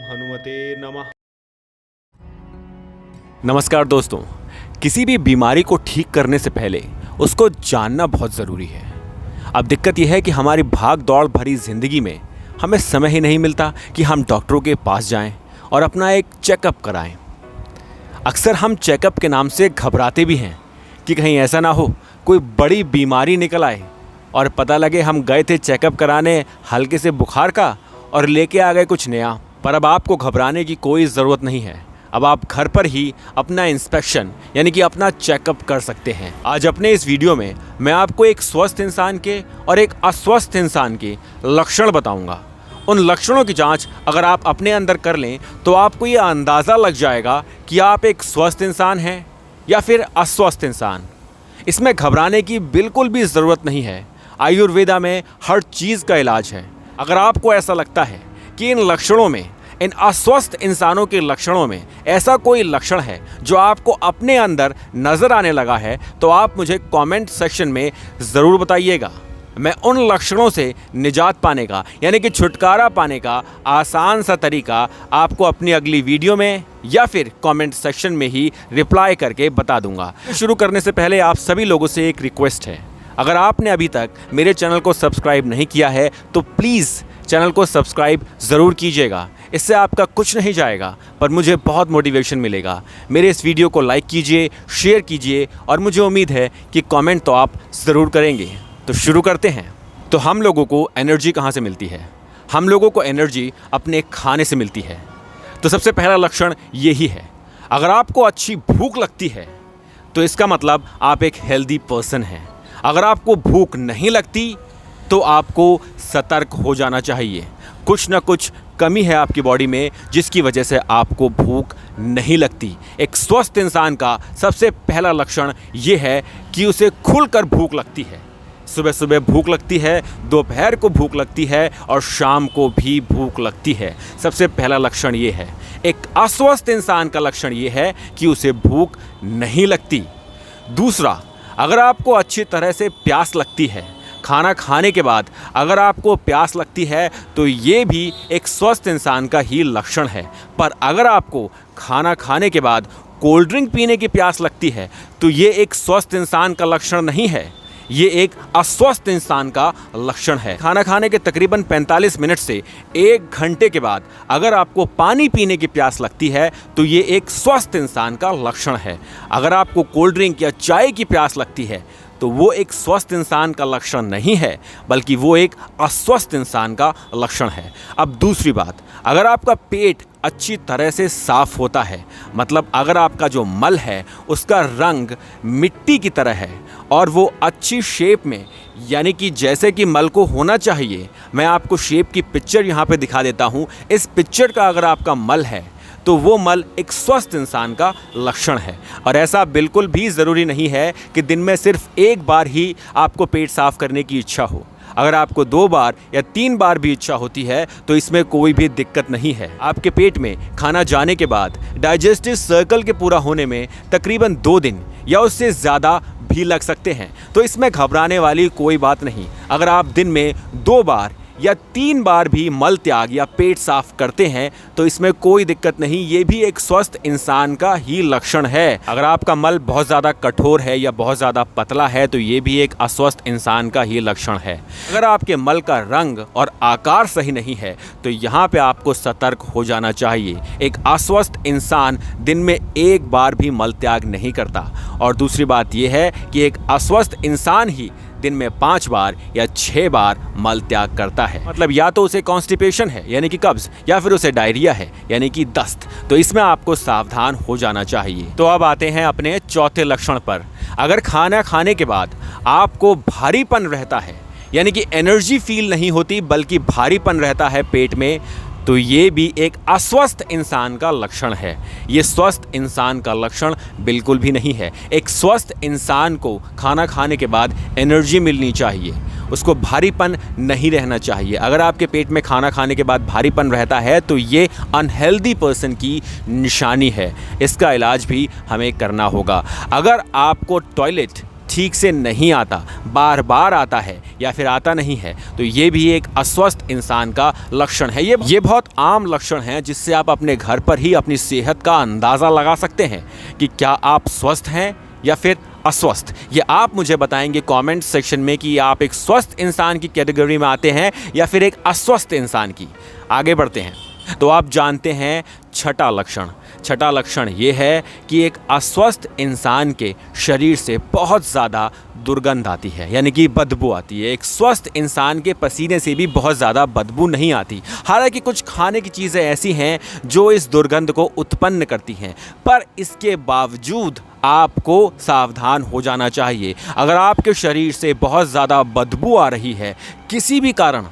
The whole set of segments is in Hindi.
हनुमते नमः। नमस्कार दोस्तों, किसी भी बीमारी को ठीक करने से पहले उसको जानना बहुत ज़रूरी है। अब दिक्कत यह है कि हमारी भाग दौड़ भरी ज़िंदगी में हमें समय ही नहीं मिलता कि हम डॉक्टरों के पास जाएं और अपना एक चेकअप कराएं। अक्सर हम चेकअप के नाम से घबराते भी हैं कि कहीं ऐसा ना हो कोई बड़ी बीमारी निकल आए और पता लगे हम गए थे चेकअप कराने हल्के से बुखार का और लेके आ गए कुछ नया। पर अब आपको घबराने की कोई ज़रूरत नहीं है। अब आप घर पर ही अपना इंस्पेक्शन यानी कि अपना चेकअप कर सकते हैं। आज अपने इस वीडियो में मैं आपको एक स्वस्थ इंसान के और एक अस्वस्थ इंसान के लक्षण बताऊंगा। उन लक्षणों की जांच अगर आप अपने अंदर कर लें तो आपको ये अंदाज़ा लग जाएगा कि आप एक स्वस्थ इंसान हैं या फिर अस्वस्थ इंसान। इसमें घबराने की बिल्कुल भी ज़रूरत नहीं है। आयुर्वेदा में हर चीज़ का इलाज है। अगर आपको ऐसा लगता है कि इन लक्षणों में, इन अस्वस्थ इंसानों के लक्षणों में ऐसा कोई लक्षण है जो आपको अपने अंदर नज़र आने लगा है तो आप मुझे कमेंट सेक्शन में ज़रूर बताइएगा। मैं उन लक्षणों से निजात पाने का यानी कि छुटकारा पाने का आसान सा तरीका आपको अपनी अगली वीडियो में या फिर कमेंट सेक्शन में ही रिप्लाई करके बता दूंगा। शुरू करने से पहले आप सभी लोगों से एक रिक्वेस्ट है, अगर आपने अभी तक मेरे चैनल को सब्सक्राइब नहीं किया है तो प्लीज़ चैनल को सब्सक्राइब ज़रूर कीजिएगा। इससे आपका कुछ नहीं जाएगा पर मुझे बहुत मोटिवेशन मिलेगा। मेरे इस वीडियो को लाइक कीजिए, शेयर कीजिए और मुझे उम्मीद है कि कमेंट तो आप ज़रूर करेंगे। तो शुरू करते हैं। तो हम लोगों को एनर्जी कहाँ से मिलती है? हम लोगों को एनर्जी अपने खाने से मिलती है। तो सबसे पहला लक्षण यही है। अगर आपको अच्छी भूख लगती है तो इसका मतलब आप एक हेल्दी पर्सन हैं। अगर आपको भूख नहीं लगती तो आपको सतर्क हो जाना चाहिए। कुछ ना कुछ कमी है आपकी बॉडी में जिसकी वजह से आपको भूख नहीं लगती। एक स्वस्थ इंसान का सबसे पहला लक्षण ये है कि उसे खुलकर भूख लगती है। सुबह सुबह भूख लगती है, दोपहर को भूख लगती है और शाम को भी भूख लगती है। सबसे पहला लक्षण ये है। एक अस्वस्थ इंसान का लक्षण ये है कि उसे भूख नहीं लगती। दूसरा, अगर आपको अच्छी तरह से प्यास लगती है, खाना खाने के बाद अगर आपको प्यास लगती है तो ये भी एक स्वस्थ इंसान का ही लक्षण है। पर अगर आपको खाना खाने के बाद कोल्ड ड्रिंक पीने की प्यास लगती है तो ये एक स्वस्थ इंसान का लक्षण नहीं है, ये एक अस्वस्थ इंसान का लक्षण है। खाना खाने के तकरीबन 45 मिनट से 1 घंटे के बाद अगर आपको पानी पीने की प्यास लगती है तो ये एक स्वस्थ इंसान का लक्षण है। अगर आपको कोल्ड ड्रिंक या चाय की प्यास लगती है तो वो एक स्वस्थ इंसान का लक्षण नहीं है बल्कि वो एक अस्वस्थ इंसान का लक्षण है। अब दूसरी बात, अगर आपका पेट अच्छी तरह से साफ होता है, मतलब अगर आपका जो मल है उसका रंग मिट्टी की तरह है और वो अच्छी शेप में यानी कि जैसे कि मल को होना चाहिए, मैं आपको शेप की पिक्चर यहाँ पे दिखा देता हूँ। इस पिक्चर का अगर आपका मल है तो वो मल एक स्वस्थ इंसान का लक्षण है। और ऐसा बिल्कुल भी ज़रूरी नहीं है कि दिन में सिर्फ 1 बार ही आपको पेट साफ़ करने की इच्छा हो। अगर आपको 2 बार या 3 बार भी इच्छा होती है तो इसमें कोई भी दिक्कत नहीं है। आपके पेट में खाना जाने के बाद डाइजेस्टिव सर्कल के पूरा होने में तकरीबन 2 दिन या उससे ज़्यादा भी लग सकते हैं। तो इसमें घबराने वाली कोई बात नहीं। अगर आप दिन में 2 बार या 3 बार भी मल त्याग या पेट साफ करते हैं तो इसमें कोई दिक्कत नहीं, ये भी एक स्वस्थ इंसान का ही लक्षण है। अगर आपका मल बहुत ज़्यादा कठोर है या बहुत ज़्यादा पतला है तो ये भी एक अस्वस्थ इंसान का ही लक्षण है। अगर आपके मल का रंग और आकार सही नहीं है तो यहाँ पे आपको सतर्क हो जाना चाहिए। एक अस्वस्थ इंसान दिन में 1 बार भी मल त्याग नहीं करता। और दूसरी बात यह है कि एक अस्वस्थ इंसान ही दिन में 5 बार या 6 बार मल त्याग करता है। मतलब या तो उसे कॉन्स्टिपेशन है यानी कि कब्ज या फिर उसे डायरिया है यानी कि दस्त। तो इसमें आपको सावधान हो जाना चाहिए। तो अब आते हैं अपने चौथे लक्षण पर। अगर खाना खाने के बाद आपको भारीपन रहता है यानी कि एनर्जी फील नहीं होती बल्कि भारीपन रहता है पेट में तो ये भी एक अस्वस्थ इंसान का लक्षण है। ये स्वस्थ इंसान का लक्षण बिल्कुल भी नहीं है। एक स्वस्थ इंसान को खाना खाने के बाद एनर्जी मिलनी चाहिए, उसको भारीपन नहीं रहना चाहिए। अगर आपके पेट में खाना खाने के बाद भारीपन रहता है तो ये अनहेल्दी पर्सन की निशानी है। इसका इलाज भी हमें करना होगा। अगर आपको टॉयलेट ठीक से नहीं आता, बार बार आता है या फिर आता नहीं है, तो ये भी एक अस्वस्थ इंसान का लक्षण है। ये बहुत आम लक्षण है जिससे आप अपने घर पर ही अपनी सेहत का अंदाज़ा लगा सकते हैं कि क्या आप स्वस्थ हैं या फिर अस्वस्थ। ये आप मुझे बताएंगे कमेंट सेक्शन में कि आप एक स्वस्थ इंसान की कैटेगरी में आते हैं या फिर एक अस्वस्थ इंसान की। आगे बढ़ते हैं तो आप जानते हैं छठा लक्षण ये है कि एक अस्वस्थ इंसान के शरीर से बहुत ज़्यादा दुर्गंध आती है, यानी कि बदबू आती है। एक स्वस्थ इंसान के पसीने से भी बहुत ज़्यादा बदबू नहीं आती। हालांकि कुछ खाने की चीज़ें ऐसी हैं जो इस दुर्गंध को उत्पन्न करती हैं, पर इसके बावजूद आपको सावधान हो जाना चाहिए। अगर आपके शरीर से बहुत ज़्यादा बदबू आ रही है किसी भी कारण,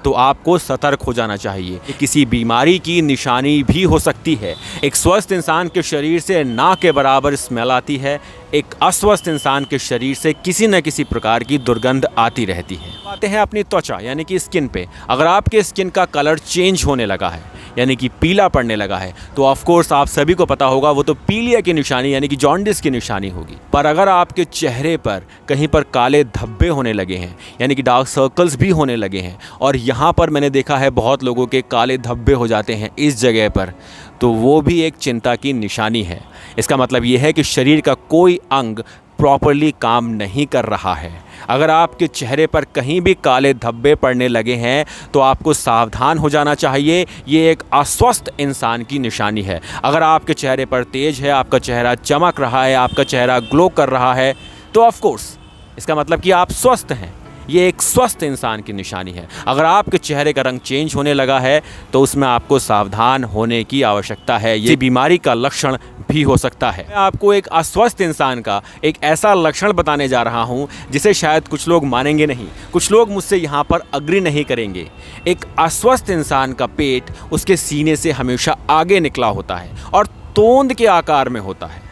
तो आपको सतर्क हो जाना चाहिए। किसी बीमारी की निशानी भी हो सकती है। एक स्वस्थ इंसान के शरीर से ना के बराबर स्मेल आती है, एक अस्वस्थ इंसान के शरीर से किसी न किसी प्रकार की दुर्गंध आती रहती है। आते हैं अपनी त्वचा यानी कि स्किन पे। अगर आपके स्किन का कलर चेंज होने लगा है यानी कि पीला पड़ने लगा है, तो ऑफ कोर्स आप सभी को पता होगा वो तो पीलिया की निशानी यानी कि जॉन्डिस की निशानी होगी। पर अगर आपके चेहरे पर कहीं पर काले धब्बे होने लगे हैं यानी कि डार्क सर्कल्स भी होने लगे हैं, और यहाँ पर मैंने देखा है बहुत लोगों के काले धब्बे हो जाते हैं इस जगह पर, तो वो भी एक चिंता की निशानी है। इसका मतलब ये है कि शरीर का कोई अंग प्रॉपर्ली काम नहीं कर रहा है। अगर आपके चेहरे पर कहीं भी काले धब्बे पड़ने लगे हैं तो आपको सावधान हो जाना चाहिए। ये एक अस्वस्थ इंसान की निशानी है। अगर आपके चेहरे पर तेज है, आपका चेहरा चमक रहा है, आपका चेहरा ग्लो कर रहा है, तो ऑफ कोर्स इसका मतलब कि आप स्वस्थ हैं। ये एक स्वस्थ इंसान की निशानी है। अगर आपके चेहरे का रंग चेंज होने लगा है तो उसमें आपको सावधान होने की आवश्यकता है। ये बीमारी का लक्षण भी हो सकता है। मैं आपको एक अस्वस्थ इंसान का एक ऐसा लक्षण बताने जा रहा हूँ जिसे शायद कुछ लोग मानेंगे नहीं, कुछ लोग मुझसे यहाँ पर अग्री नहीं करेंगे। एक अस्वस्थ इंसान का पेट उसके सीने से हमेशा आगे निकला होता है और तोंद के आकार में होता है।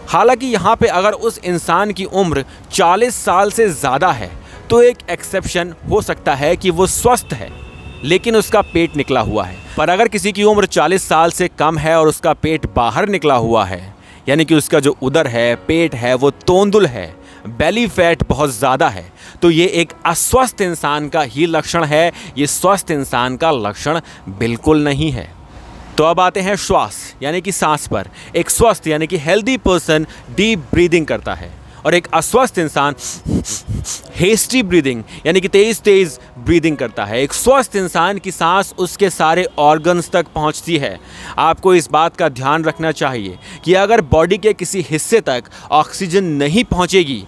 हालांकि यहाँ पे अगर उस इंसान की उम्र 40 साल से ज़्यादा है तो एक एक्सेप्शन हो सकता है कि वो स्वस्थ है लेकिन उसका पेट निकला हुआ है। पर अगर किसी की उम्र 40 साल से कम है और उसका पेट बाहर निकला हुआ है, यानी कि उसका जो उदर है, पेट है, वो तोंदुल है, बेली फैट बहुत ज़्यादा है, तो ये एक अस्वस्थ इंसान का ही लक्षण है। ये स्वस्थ इंसान का लक्षण बिल्कुल नहीं है। तो अब आते हैं श्वास यानी कि सांस पर। एक स्वस्थ यानी कि हेल्दी पर्सन डीप ब्रीदिंग करता है और एक अस्वस्थ इंसान हेस्टी ब्रीदिंग यानी कि तेज तेज ब्रीदिंग करता है। एक स्वस्थ इंसान की सांस उसके सारे ऑर्गन्स तक पहुंचती है। आपको इस बात का ध्यान रखना चाहिए कि अगर बॉडी के किसी हिस्से तक ऑक्सीजन नहीं पहुंचेगी,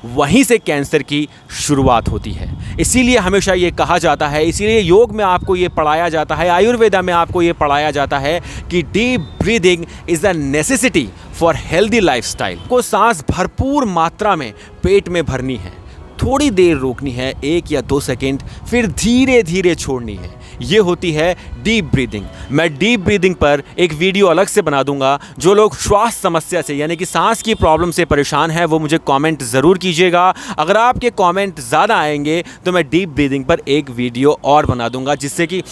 वहीं से कैंसर की शुरुआत होती है। इसीलिए हमेशा ये कहा जाता है, इसीलिए योग में आपको ये पढ़ाया जाता है, आयुर्वेदा में आपको ये पढ़ाया जाता है कि deep breathing is a necessity for healthy lifestyle. को सांस भरपूर मात्रा में पेट में भरनी है, थोड़ी देर रोकनी है 1 या 2 सेकेंड, फिर धीरे धीरे छोड़नी है। ये होती है डीप ब्रीदिंग। मैं डीप ब्रीदिंग पर एक वीडियो अलग से बना दूंगा। जो लोग श्वास समस्या से यानी कि सांस की प्रॉब्लम से परेशान हैं वो मुझे कमेंट ज़रूर कीजिएगा। अगर आपके कमेंट ज़्यादा आएंगे तो मैं डीप ब्रीदिंग पर एक वीडियो और बना दूंगा, जिससे कि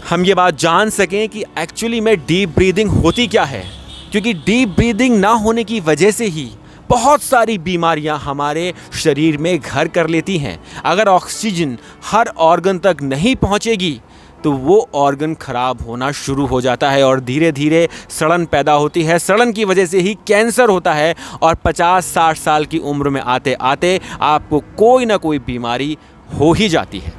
हम ये बात जान सकें कि एक्चुअली में डीप ब्रीदिंग होती क्या है। क्योंकि डीप ब्रीदिंग ना होने की वजह से ही बहुत सारी बीमारियां हमारे शरीर में घर कर लेती हैं। अगर ऑक्सीजन हर ऑर्गन तक नहीं पहुंचेगी तो वो ऑर्गन खराब होना शुरू हो जाता है और धीरे धीरे सड़न पैदा होती है। सड़न की वजह से ही कैंसर होता है और 50-60 साल की उम्र में आते आते आपको कोई ना कोई बीमारी हो ही जाती है।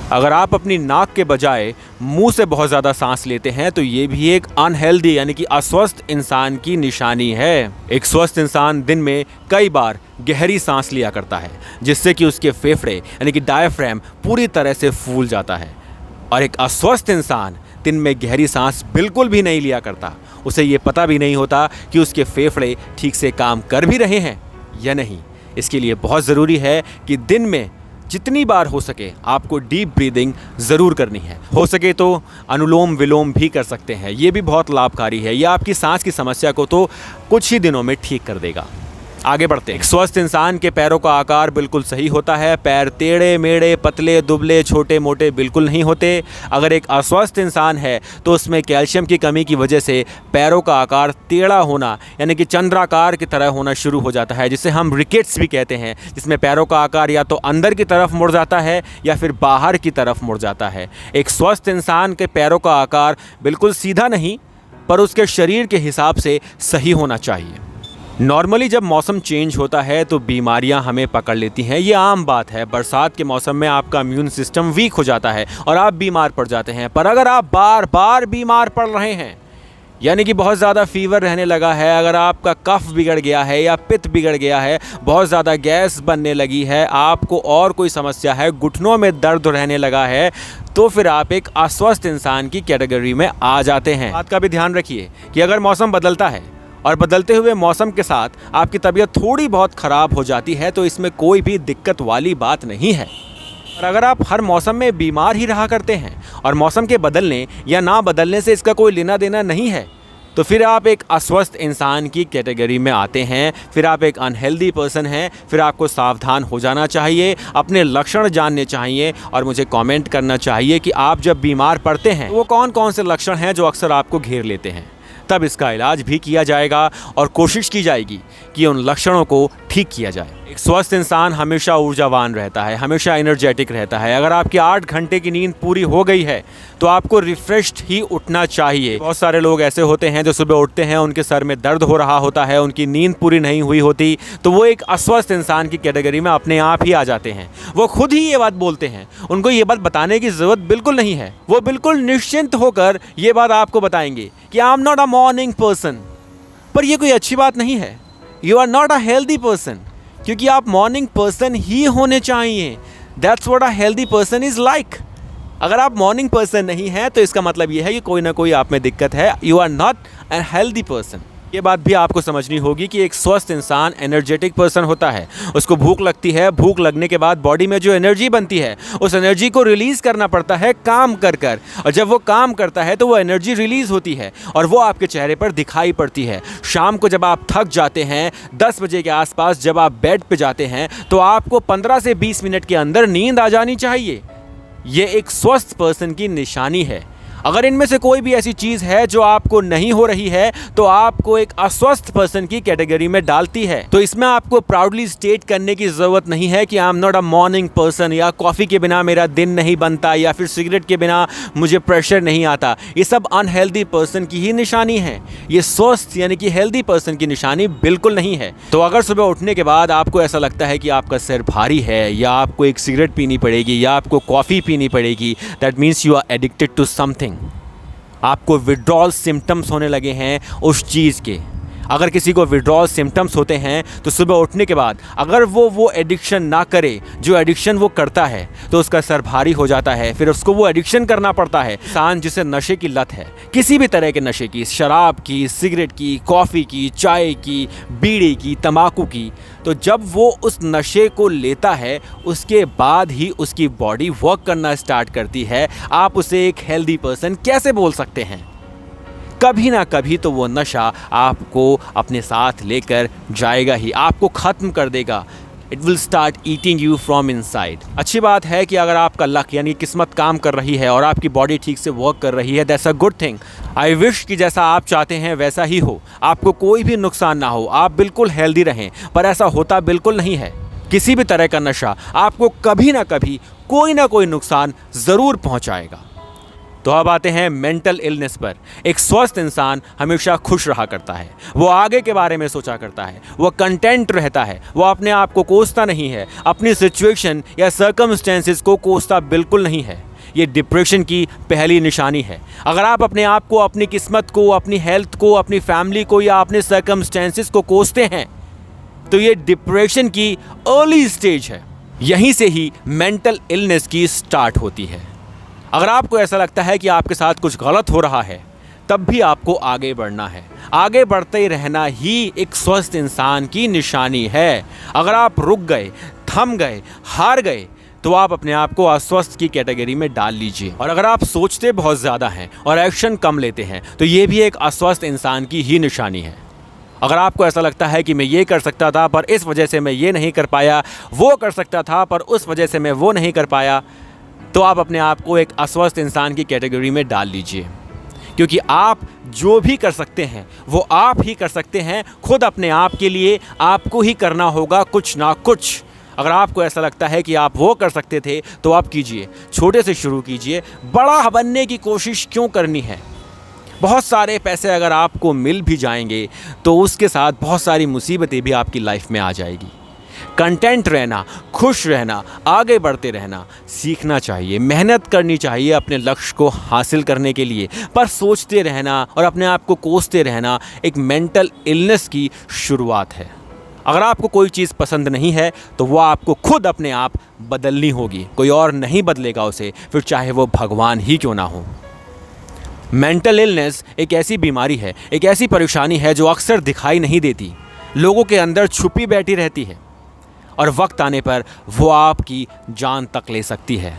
अगर आप अपनी नाक के बजाय मुंह से बहुत ज़्यादा सांस लेते हैं तो ये भी एक अनहेल्दी यानी कि अस्वस्थ इंसान की निशानी है। एक स्वस्थ इंसान दिन में कई बार गहरी सांस लिया करता है, जिससे कि उसके फेफड़े यानी कि डायफ्राम पूरी तरह से फूल जाता है। और एक अस्वस्थ इंसान दिन में गहरी सांस बिल्कुल भी नहीं लिया करता। उसे ये पता भी नहीं होता कि उसके फेफड़े ठीक से काम कर भी रहे हैं या नहीं। इसके लिए बहुत ज़रूरी है कि दिन में जितनी बार हो सके आपको डीप ब्रीदिंग ज़रूर करनी है। हो सके तो अनुलोम विलोम भी कर सकते हैं, ये भी बहुत लाभकारी है। ये आपकी सांस की समस्या को तो कुछ ही दिनों में ठीक कर देगा। आगे बढ़ते हैं। एक स्वस्थ इंसान के पैरों का आकार बिल्कुल सही होता है। पैर टेढ़े मेढ़े, पतले दुबले, छोटे मोटे बिल्कुल नहीं होते। अगर एक अस्वस्थ इंसान है तो उसमें कैल्शियम की कमी की वजह से पैरों का आकार टेढ़ा होना यानी कि चंद्राकार की तरह होना शुरू हो जाता है, जिसे हम रिकेट्स भी कहते हैं, जिसमें पैरों का आकार या तो अंदर की तरफ मुड़ जाता है या फिर बाहर की तरफ मुड़ जाता है। एक स्वस्थ इंसान के पैरों का आकार बिल्कुल सीधा नहीं, पर उसके शरीर के हिसाब से सही होना चाहिए। नॉर्मली जब मौसम चेंज होता है तो बीमारियां हमें पकड़ लेती हैं, ये आम बात है। बरसात के मौसम में आपका इम्यून सिस्टम वीक हो जाता है और आप बीमार पड़ जाते हैं। पर अगर आप बार बार बीमार पड़ रहे हैं, यानी कि बहुत ज़्यादा फीवर रहने लगा है, अगर आपका कफ बिगड़ गया है या पित्त बिगड़ गया है, बहुत ज़्यादा गैस बनने लगी है, आपको और कोई समस्या है, घुटनों में दर्द रहने लगा है, तो फिर आप एक अस्वस्थ इंसान की कैटेगरी में आ जाते हैं। बात का भी ध्यान रखिए कि अगर मौसम बदलता है और बदलते हुए मौसम के साथ आपकी तबीयत थोड़ी बहुत ख़राब हो जाती है तो इसमें कोई भी दिक्कत वाली बात नहीं है। और अगर आप हर मौसम में बीमार ही रहा करते हैं और मौसम के बदलने या ना बदलने से इसका कोई लेना देना नहीं है, तो फिर आप एक अस्वस्थ इंसान की कैटेगरी में आते हैं, फिर आप एक अनहेल्दी पर्सन हैं। फिर आपको सावधान हो जाना चाहिए, अपने लक्षण जानने चाहिए और मुझे कमेंट करना चाहिए कि आप जब बीमार पड़ते हैं वो कौन कौन से लक्षण हैं जो अक्सर आपको घेर लेते हैं। तब इसका इलाज भी किया जाएगा और कोशिश की जाएगी कि उन लक्षणों को ठीक किया जाए। एक स्वस्थ इंसान हमेशा ऊर्जावान रहता है, हमेशा एनर्जेटिक रहता है। अगर आपकी 8 घंटे की नींद पूरी हो गई है तो आपको रिफ्रेश्ड ही उठना चाहिए। बहुत सारे लोग ऐसे होते हैं जो सुबह उठते हैं, उनके सर में दर्द हो रहा होता है, उनकी नींद पूरी नहीं हुई होती, तो वो एक अस्वस्थ इंसान की कैटेगरी में अपने आप ही आ जाते हैं। वो खुद ही ये बात बोलते हैं, उनको ये बात बताने की ज़रूरत बिल्कुल नहीं है। वो बिल्कुल निश्चिंत होकर ये बात आपको बताएंगे कि I am not a morning person. पर ये कोई अच्छी बात नहीं है। You are not a healthy person, क्योंकि आप मॉर्निंग पर्सन ही होने चाहिए। That's what a healthy person is like. अगर आप मॉर्निंग पर्सन नहीं हैं तो इसका मतलब ये है कि कोई ना कोई आप में दिक्कत है। You are not a healthy person. ये बात भी आपको समझनी होगी कि एक स्वस्थ इंसान एनर्जेटिक पर्सन होता है। उसको भूख लगती है, भूख लगने के बाद बॉडी में जो एनर्जी बनती है उस एनर्जी को रिलीज़ करना पड़ता है काम कर कर, और जब वो काम करता है तो वो एनर्जी रिलीज़ होती है और वो आपके चेहरे पर दिखाई पड़ती है। शाम को जब आप थक जाते हैं, 10 बजे के आसपास जब आप बेड पे जाते हैं, तो आपको 15 से 20 मिनट के अंदर नींद आ जानी चाहिए। ये एक स्वस्थ पर्सन की निशानी है। अगर इनमें से कोई भी ऐसी चीज़ है जो आपको नहीं हो रही है तो आपको एक अस्वस्थ पर्सन की कैटेगरी में डालती है। तो इसमें आपको प्राउडली स्टेट करने की ज़रूरत नहीं है कि I am not a morning person, या कॉफ़ी के बिना मेरा दिन नहीं बनता, या फिर सिगरेट के बिना मुझे प्रेशर नहीं आता। ये सब अनहेल्दी पर्सन की ही निशानी है। ये स्वस्थ यानी कि हेल्दी पर्सन की निशानी बिल्कुल नहीं है। तो अगर सुबह उठने के बाद आपको ऐसा लगता है कि आपका सिर भारी है, या आपको एक सिगरेट पीनी पड़ेगी, या आपको कॉफ़ी पीनी पड़ेगी, that means you are addicted to something. आपको विड्रॉल सिम्टम्स होने लगे हैं उस चीज़ के। अगर किसी को विड्रॉल सिम्टम्स होते हैं तो सुबह उठने के बाद अगर वो एडिक्शन ना करे जो एडिक्शन वो करता है तो उसका सर भारी हो जाता है, फिर उसको वो एडिक्शन करना पड़ता है। इंसान जिसे नशे की लत है, किसी भी तरह के नशे की, शराब की, सिगरेट की, कॉफ़ी की, चाय की, बीड़ी की, तंबाकू की, तो जब वो उस नशे को लेता है उसके बाद ही उसकी बॉडी वर्क करना स्टार्ट करती है। आप उसे एक हेल्दी पर्सन कैसे बोल सकते हैं? कभी ना कभी तो वो नशा आपको अपने साथ लेकर जाएगा ही, आपको ख़त्म कर देगा। It will start eating you from inside. अच्छी बात है कि अगर आपका लक यानी किस्मत काम कर रही है और आपकी बॉडी ठीक से वर्क कर रही है, that's a good thing. I wish कि जैसा आप चाहते हैं वैसा ही हो, आपको कोई भी नुकसान ना हो, आप बिल्कुल हेल्दी रहें। पर ऐसा होता बिल्कुल नहीं है। किसी भी तरह का नशा आपको कभी ना कभी कोई ना कोई नुकसान ज़रूर पहुँचाएगा। तो अब आते हैं मेंटल इलनेस पर। एक स्वस्थ इंसान हमेशा खुश रहा करता है, वो आगे के बारे में सोचा करता है, वो कंटेंट रहता है, वो अपने आप को कोसता नहीं है, अपनी सिचुएशन या सर्कमस्टेंसेस को कोसता बिल्कुल नहीं है। ये डिप्रेशन की पहली निशानी है। अगर आप अपने आप को, अपनी किस्मत को, अपनी हेल्थ को, अपनी फैमिली को या अपने सर्कमस्टेंसेस को कोसते हैं तो ये डिप्रेशन की अर्ली स्टेज है। यहीं से ही मेंटल इलनेस की स्टार्ट होती है। अगर आपको ऐसा लगता है कि आपके साथ कुछ गलत हो रहा है, तब भी आपको आगे बढ़ना है। आगे बढ़ते रहना ही एक स्वस्थ इंसान की निशानी है। अगर आप रुक गए, थम गए, हार गए, तो आप अपने आप को अस्वस्थ की कैटेगरी में डाल लीजिए। और अगर आप सोचते बहुत ज़्यादा हैं और एक्शन कम लेते हैं, तो ये भी एक अस्वस्थ इंसान की ही निशानी है। अगर आपको ऐसा लगता है कि मैं ये कर सकता था पर इस वजह से मैं ये नहीं कर पाया, वो कर सकता था पर उस वजह से मैं वो नहीं कर पाया, तो आप अपने आप को एक अस्वस्थ इंसान की कैटेगरी में डाल लीजिए। क्योंकि आप जो भी कर सकते हैं वो आप ही कर सकते हैं। खुद अपने आप के लिए आपको ही करना होगा कुछ ना कुछ। अगर आपको ऐसा लगता है कि आप वो कर सकते थे तो आप कीजिए, छोटे से शुरू कीजिए। बड़ा बनने की कोशिश क्यों करनी है? बहुत सारे पैसे अगर आपको मिल भी जाएंगे तो उसके साथ बहुत सारी मुसीबतें भी आपकी लाइफ में आ जाएगी। कंटेंट रहना, खुश रहना, आगे बढ़ते रहना सीखना चाहिए। मेहनत करनी चाहिए अपने लक्ष्य को हासिल करने के लिए, पर सोचते रहना और अपने आप को कोसते रहना एक मेंटल इलनेस की शुरुआत है। अगर आपको कोई चीज़ पसंद नहीं है तो वो आपको खुद अपने आप बदलनी होगी, कोई और नहीं बदलेगा उसे, फिर चाहे वो भगवान ही क्यों ना हो। मेंटल इलनेस एक ऐसी बीमारी है, एक ऐसी परेशानी है जो अक्सर दिखाई नहीं देती, लोगों के अंदर छुपी बैठी रहती है और वक्त आने पर वो आपकी जान तक ले सकती है।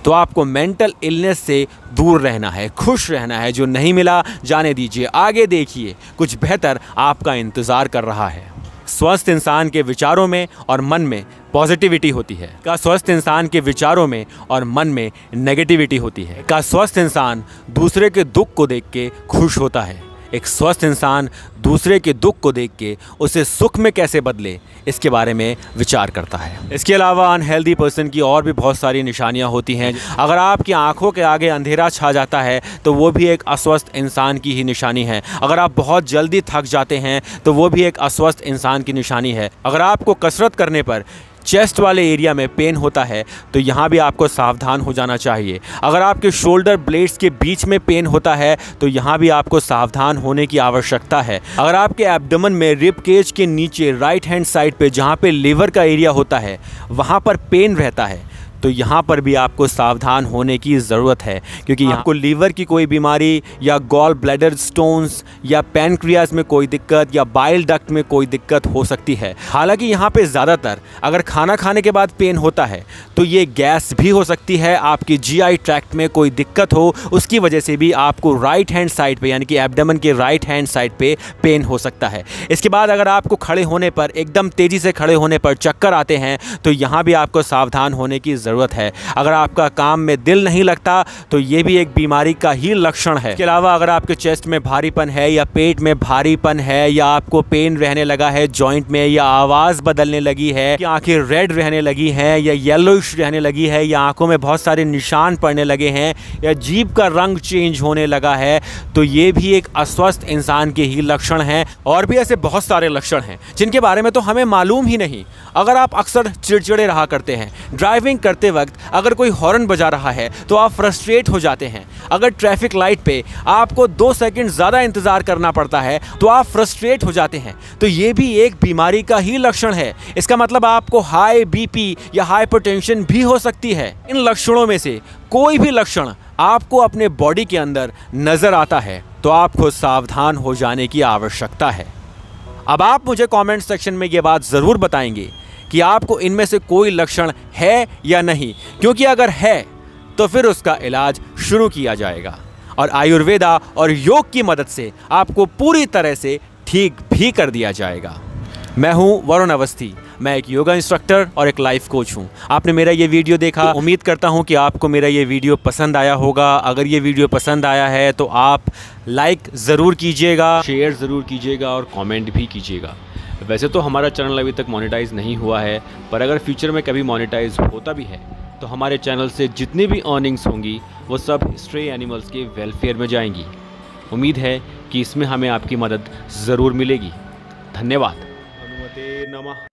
तो आपको मेंटल इलनेस से दूर रहना है, खुश रहना है। जो नहीं मिला जाने दीजिए, आगे देखिए, कुछ बेहतर आपका इंतज़ार कर रहा है। स्वस्थ इंसान के विचारों में और मन में पॉजिटिविटी होती है। का स्वस्थ इंसान के विचारों में और मन में नेगेटिविटी होती है। का स्वस्थ इंसान दूसरे के दुख को देख के खुश होता है। एक स्वस्थ इंसान दूसरे के दुख को देख के उसे सुख में कैसे बदले इसके बारे में विचार करता है। इसके अलावा अनहेल्दी पर्सन की और भी बहुत सारी निशानियां होती हैं। अगर आपकी आंखों के आगे अंधेरा छा जाता है तो वो भी एक अस्वस्थ इंसान की ही निशानी है। अगर आप बहुत जल्दी थक जाते हैं तो वो भी एक अस्वस्थ इंसान की निशानी है। अगर आपको कसरत करने पर चेस्ट वाले एरिया में पेन होता है तो यहाँ भी आपको सावधान हो जाना चाहिए। अगर आपके शोल्डर ब्लेड्स के बीच में पेन होता है तो यहाँ भी आपको सावधान होने की आवश्यकता है। अगर आपके एब्डोमेन में रिब केज के नीचे राइट हैंड साइड पे जहाँ पे लीवर का एरिया होता है वहाँ पर पेन रहता है तो यहाँ पर भी आपको सावधान होने की ज़रूरत है, क्योंकि यहाँ को लीवर की कोई बीमारी या गॉल ब्लैडर स्टोन्स या पैनक्रियाज में कोई दिक्कत या बाइल डक्ट में कोई दिक्कत हो सकती है। हालांकि यहाँ पे ज़्यादातर अगर खाना खाने के बाद पेन होता है तो ये गैस भी हो सकती है। आपकी जीआई ट्रैक्ट में कोई दिक्कत हो उसकी वजह से भी आपको राइट हैंड साइड पे यानी कि एब्डोमेन के राइट हैंड साइड पे पेन हो सकता है। इसके बाद अगर आपको खड़े होने पर, एकदम तेज़ी से खड़े होने पर चक्कर आते हैं तो यहाँ भी आपको सावधान होने की ज़रूरत है। अगर आपका काम में दिल नहीं लगता तो ये भी एक बीमारी का ही लक्षण है। इसके अलावा अगर आपके चेस्ट में भारीपन है या पेट में भारीपन है या आपको पेन रहने लगा है जॉइंट में, या आवाज़ बदलने लगी है, या आंखें रेड रहने लगी हैं या येलोइश रहने लगी है, या आंखों में बहुत सारे निशान पड़ने लगे हैं, या जीभ का रंग चेंज होने लगा है, तो ये भी एक अस्वस्थ इंसान के ही लक्षण हैं। और भी ऐसे बहुत सारे लक्षण हैं जिनके बारे में तो हमें मालूम ही नहीं। अगर आप अक्सर चिड़चिड़े रहा करते हैं, ड्राइविंग करते वक्त अगर कोई हॉर्न बजा रहा है तो आप फ्रस्ट्रेट हो जाते हैं, अगर ट्रैफिक लाइट पे आपको 2 सेकंड ज़्यादा इंतज़ार करना पड़ता है तो आप फ्रस्ट्रेट हो जाते हैं, तो ये भी एक बीमारी का ही लक्षण है। इसका मतलब आपको हाई बीपी या हाइपरटेंशन भी हो सकती है। इन लक्षणों में से कोई भी लक्षण आपको अपने बॉडी के अंदर नज़र आता है तो आपको सावधान हो जाने की आवश्यकता है। अब आप मुझे कमेंट सेक्शन में ये बात ज़रूर बताएंगे कि आपको इनमें से कोई लक्षण है या नहीं, क्योंकि अगर है तो फिर उसका इलाज शुरू किया जाएगा और आयुर्वेदा और योग की मदद से आपको पूरी तरह से ठीक भी कर दिया जाएगा। मैं हूं वरुण अवस्थी, मैं एक योगा इंस्ट्रक्टर और एक लाइफ कोच हूं। आपने मेरा ये वीडियो देखा, उम्मीद करता हूं कि आपको मेरा ये वीडियो पसंद आया होगा। अगर ये वीडियो पसंद आया है तो आप लाइक ज़रूर कीजिएगा, शेयर ज़रूर कीजिएगा और कमेंट भी कीजिएगा। वैसे तो हमारा चैनल अभी तक मोनेटाइज नहीं हुआ है, पर अगर फ्यूचर में कभी मोनेटाइज होता भी है तो हमारे चैनल से जितनी भी अर्निंग्स होंगी वो सब स्ट्रे एनिमल्स के वेलफेयर में जाएंगी। उम्मीद है कि इसमें हमें आपकी मदद ज़रूर मिलेगी। धन्यवाद। हनुमते नमः।